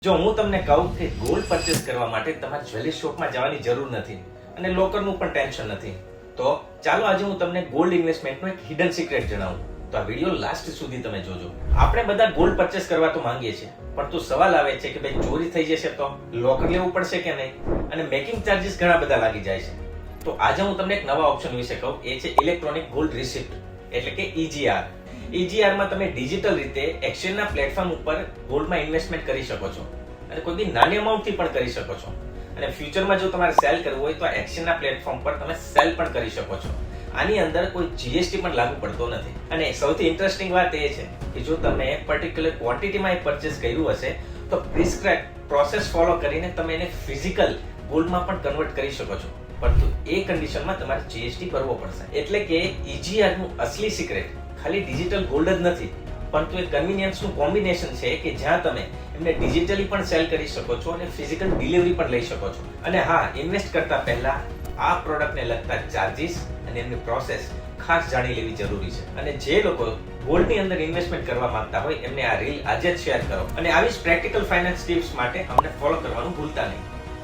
જો હું તમને કહું કે ગોલ્ડ પરચેસ કરવા માટે તમારે જ્વેલરી શોપમાં જવાની જરૂર નથી અને લોકરનું પણ ટેન્શન નથી, તો ચાલો આજે હું તમને ગોલ્ડ ઇન્વેસ્ટમેન્ટનો એક હિડન સિક્રેટ જણાવું. તો આ વિડીયો લાસ્ટ સુધી તમે જોજો. આપણે બધા ગોલ્ડ પરચેસ કરવા તો માંગીએ છીએ, પણ તો સવાલ આવે છે કે ભાઈ ચોરી થઈ જશે તો લોકર લેવું પડશે કે નહીં, અને મેકિંગ ચાર્જીસ ઘણા બધા લાગી જાય છે. તો આજે હું તમને એક નવા ઓપ્શન વિશે કહું, એ છે ઇલેક્ટ્રોનિક ગોલ્ડ રિસિપ્ટ, એટલે કે EGR. EGR માં તમે ડિજિટલ રીતે એક્સચેન્જના પ્લેટફોર્મ ઉપર ગોલ્ડમાં ઇન્વેસ્ટમેન્ટ કરી શકો છો અને કોઈ બી નાની અમાઉન્ટથી પણ કરી શકો છો. અને ફ્યુચરમાં જો તમારે સેલ કરવું હોય તો આ એક્સચેન્જના પ્લેટફોર્મ પર તમે સેલ પણ કરી શકો છો. આની અંદર કોઈ GST પણ લાગુ પડતો નથી. અને સૌથી ઇન્ટરેસ્ટિંગ વાત એ છે કે જો તમે એક પર્ટિક્યુલર ક્વોન્ટિટીમાં એ પરચેસ કર્યું હશે તો પ્રિસ્ક્રાઇબ પ્રોસેસ ફોલો કરીને તમે એને ફિઝિકલ ગોલ્ડમાં પણ કન્વર્ટ કરી શકો છો, પરંતુ એ કન્ડિશનમાં તમારે GST ભરવો પડશે. એટલે કે EGR નું અસલી સિક્રેટ ખાલી ડિજિટલ ગોલ્ડ જ નથી, પરંતુ એ કન્વીનિયન્સનું કોમ્બિનેશન છે કે જ્યાં તમે એમને ડિજિટલી પણ સેલ કરી શકો છો અને ફિઝિકલ ડિલિવરી પણ લઈ શકો છો. અને હા, ઇન્વેસ્ટ કરતા પહેલા આ પ્રોડક્ટને લગતા ચાર્જીસ અને એમની પ્રોસેસ ખાસ જાણી લેવી જરૂરી છે. અને જે લોકો ગોલ્ડની અંદર ઇન્વેસ્ટમેન્ટ કરવા માંગતા હોય એમને આ રીલ આજે જ શેર કરો અને આવી જ પ્રેક્ટિકલ ફાઇનાન્સ ટિપ્સ માટે અમને ફોલો કરવાનું ભૂલતા નહીં.